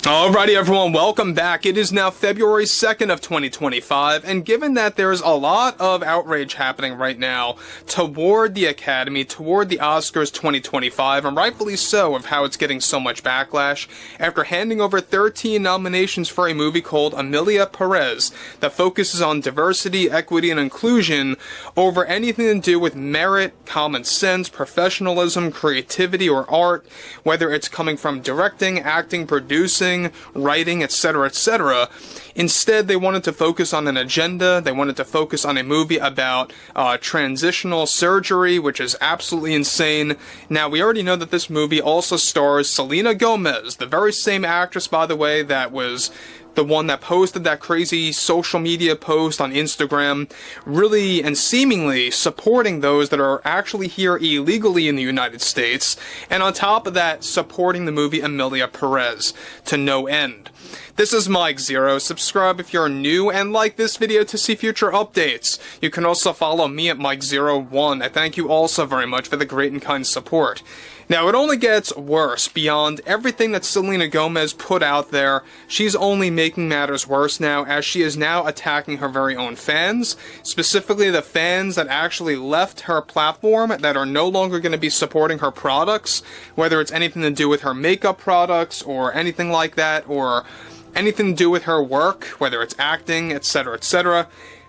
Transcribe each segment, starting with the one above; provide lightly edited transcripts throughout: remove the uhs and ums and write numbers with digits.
Alrighty everyone, welcome back. It is now February 2nd of 2025, and given that there's a lot of outrage happening right now toward the Academy, toward the Oscars 2025, and rightfully so of how it's getting so much backlash, after handing over 13 nominations for a movie called Emilia Perez that focuses on diversity, equity, and inclusion over anything to do with merit, common sense, professionalism, creativity, or art, whether it's coming from directing, acting, producing, writing, etc., etc. Instead, they wanted to focus on an agenda. They wanted to focus on a movie about transitional surgery, which is absolutely insane. Now, we already know that this movie also stars Selena Gomez, the very same actress, by the way, that was the one that posted that crazy social media post on Instagram, really and seemingly supporting those that are actually here illegally in the United States, and on top of that, supporting the movie Emilia Perez to no end. This is Mike Zero. Subscribe if you're new, and like this video to see future updates. You can also follow me at Mike01. I thank you all so very much for the great and kind support. Now, it only gets worse. Beyond everything that Selena Gomez put out there, she's only making matters worse now, as she is now attacking her very own fans, specifically the fans that actually left her platform, that are no longer going to be supporting her products, whether it's anything to do with her makeup products, or anything like that, or anything to do with her work, whether it's acting, etc., etc.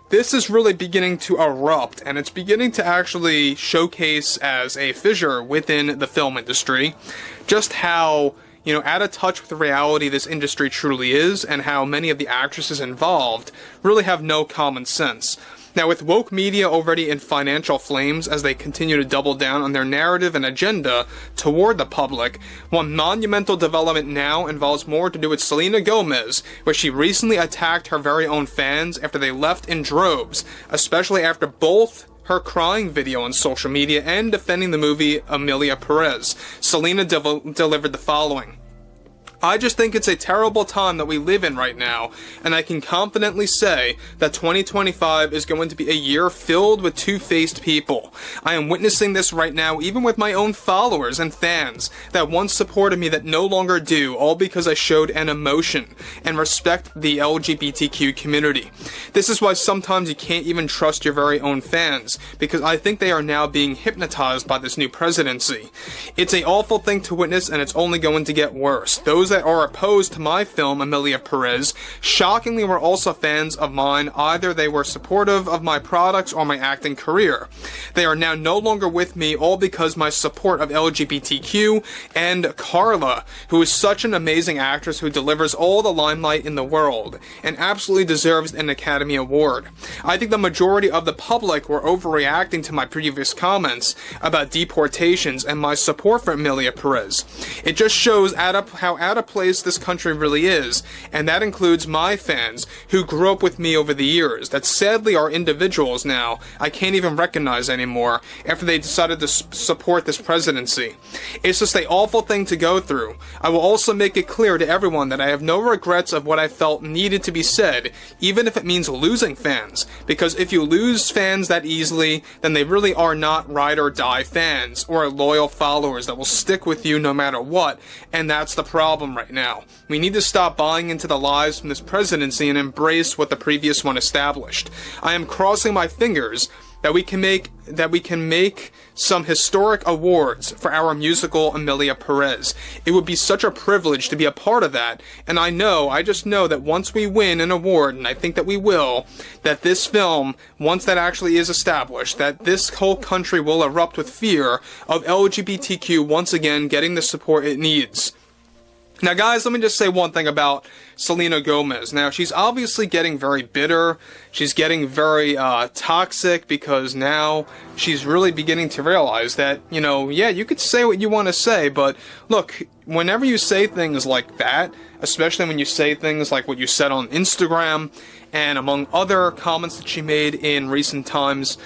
This is really beginning to erupt, and it's beginning to actually showcase as a fissure within the film industry just how, out of touch with the reality this industry truly is, and how many of the actresses involved really have no common sense. Now, with woke media already in financial flames as they continue to double down on their narrative and agenda toward the public, one monumental development now involves more to do with Selena Gomez, where she recently attacked her very own fans after they left in droves, especially after both her crying video on social media and defending the movie Emilia Perez. Selena delivered the following: "I just think it's a terrible time that we live in right now, and I can confidently say that 2025 is going to be a year filled with two-faced people. I am witnessing this right now even with my own followers and fans that once supported me that no longer do, all because I showed an emotion and respect the LGBTQ community. This is why sometimes you can't even trust your very own fans, because I think they are now being hypnotized by this new presidency. It's an awful thing to witness, and it's only going to get worse. Those that are opposed to my film, Emilia Perez, shockingly were also fans of mine. Either they were supportive of my products or my acting career. They are now no longer with me, all because my support of LGBTQ and Carla, who is such an amazing actress who delivers all the limelight in the world, and absolutely deserves an Academy Award. I think the majority of the public were overreacting to my previous comments about deportations and my support for Emilia Perez. It just shows how out of place this country really is, and that includes my fans who grew up with me over the years, that sadly are individuals now I can't even recognize anymore after they decided to support this presidency. It's just an awful thing to go through. I will also make it clear to everyone that I have no regrets of what I felt needed to be said, even if it means losing fans, because if you lose fans that easily, then they really are not ride or die fans, or loyal followers that will stick with you no matter what, and that's the problem right now. We need to stop buying into the lies from this presidency and embrace what the previous one established. I am crossing my fingers that we can make some historic awards for our musical Emilia Perez. It would be such a privilege to be a part of that, and I just know that once we win an award, and I think that we will, that this film, once that actually is established, that this whole country will erupt with fear of LGBTQ once again getting the support it needs. Now guys, let me just say one thing about Selena Gomez. Now, she's obviously getting very bitter. She's getting very toxic, because now she's really beginning to realize that, yeah, you could say what you want to say, but look, whenever you say things like that, especially when you say things like what you said on Instagram, and among other comments that she made in recent times,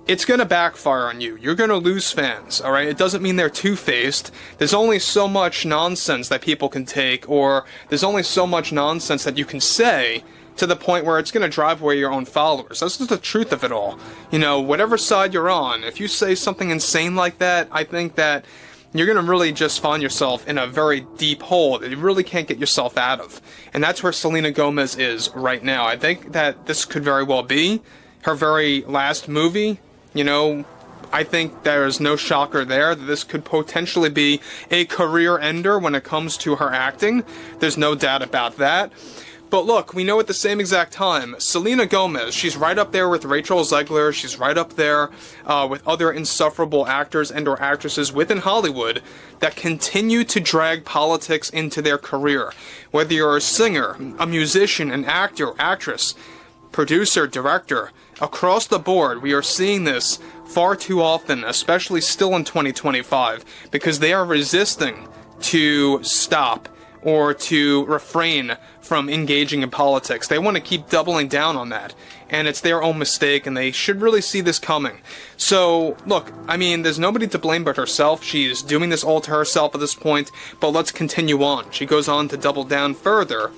it's going to backfire on you. You're going to lose fans, alright? It doesn't mean they're two-faced. There's only so much nonsense that people can take, or there's only so much nonsense that you can say to the point where it's going to drive away your own followers. That's just the truth of it all. Whatever side you're on, if you say something insane like that, I think that you're going to really just find yourself in a very deep hole that you really can't get yourself out of. And that's where Selena Gomez is right now. I think that this could very well be her very last movie. You know, I think there's no shocker there that this could potentially be a career ender when it comes to her acting. There's no doubt about that. But look, we know at the same exact time, Selena Gomez, she's right up there with Rachel Zegler, she's right up there with other insufferable actors and or actresses within Hollywood that continue to drag politics into their career. Whether you're a singer, a musician, an actor, actress, producer, director, across the board, we are seeing this far too often, especially still in 2025, because they are resisting to stop or to refrain from engaging in politics. They want to keep doubling down on that, and it's their own mistake, and they should really see this coming. So, look, I mean, there's nobody to blame but herself. She's doing this all to herself at this point, but let's continue on. She goes on to double down further.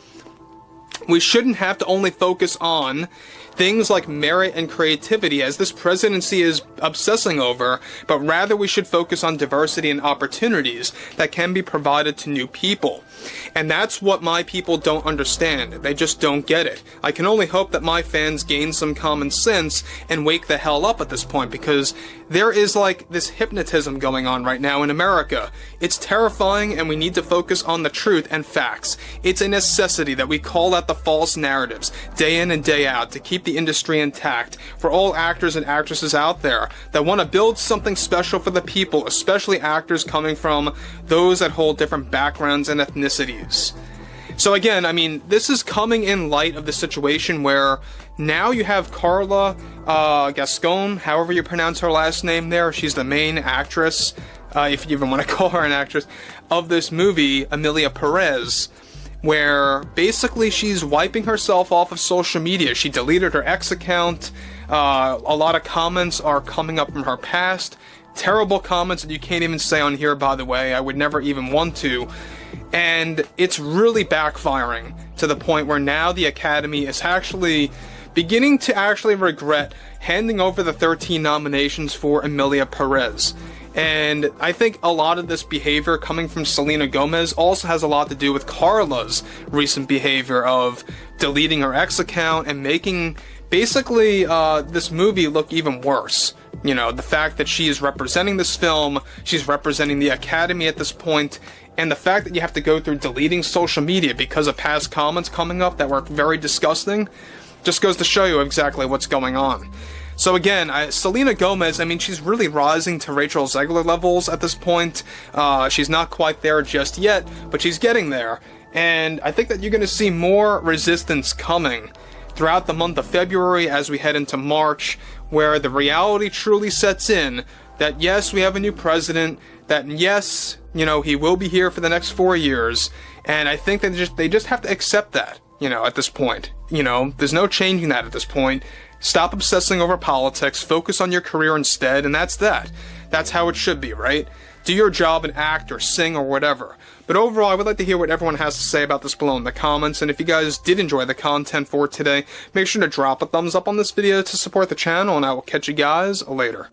We shouldn't have to only focus on things like merit and creativity, as this presidency is obsessing over, but rather we should focus on diversity and opportunities that can be provided to new people. And that's what my people don't understand. They just don't get it. I can only hope that my fans gain some common sense and wake the hell up at this point, because there is like this hypnotism going on right now in America. It's terrifying, and we need to focus on the truth and facts. It's a necessity that we call out the false narratives day in and day out to keep the industry intact for all actors and actresses out there that want to build something special for the people, especially actors coming from those that hold different backgrounds and ethnicities. So again, I mean, this is coming in light of the situation where now you have Carla Gascon, however you pronounce her last name there. She's the main actress, if you even want to call her an actress, of this movie, Emilia Perez, where basically she's wiping herself off of social media. She deleted her ex account. A lot of comments are coming up from her past. Terrible comments that you can't even say on here, by the way. I would never even want to. And it's really backfiring to the point where now the Academy is actually beginning to regret handing over the 13 nominations for Emilia Perez. And I think a lot of this behavior coming from Selena Gomez also has a lot to do with Carla's recent behavior of deleting her ex account and making basically this movie look even worse. You know, the fact that she is representing this film, she's representing the Academy at this point, and the fact that you have to go through deleting social media because of past comments coming up that were very disgusting just goes to show you exactly what's going on. So again, Selena Gomez, I mean, she's really rising to Rachel Zegler levels at this point. She's not quite there just yet, but she's getting there. And I think that you're going to see more resistance coming throughout the month of February as we head into March, where the reality truly sets in that yes, we have a new president, that yes, you know, he will be here for the next 4 years, and I think that they just have to accept that, you know, at this point. You know, there's no changing that at this point. Stop obsessing over politics, focus on your career instead, and that's that. That's how it should be, right? Do your job and act or sing or whatever. But overall, I would like to hear what everyone has to say about this below in the comments, and if you guys did enjoy the content for today, make sure to drop a thumbs up on this video to support the channel, and I will catch you guys later.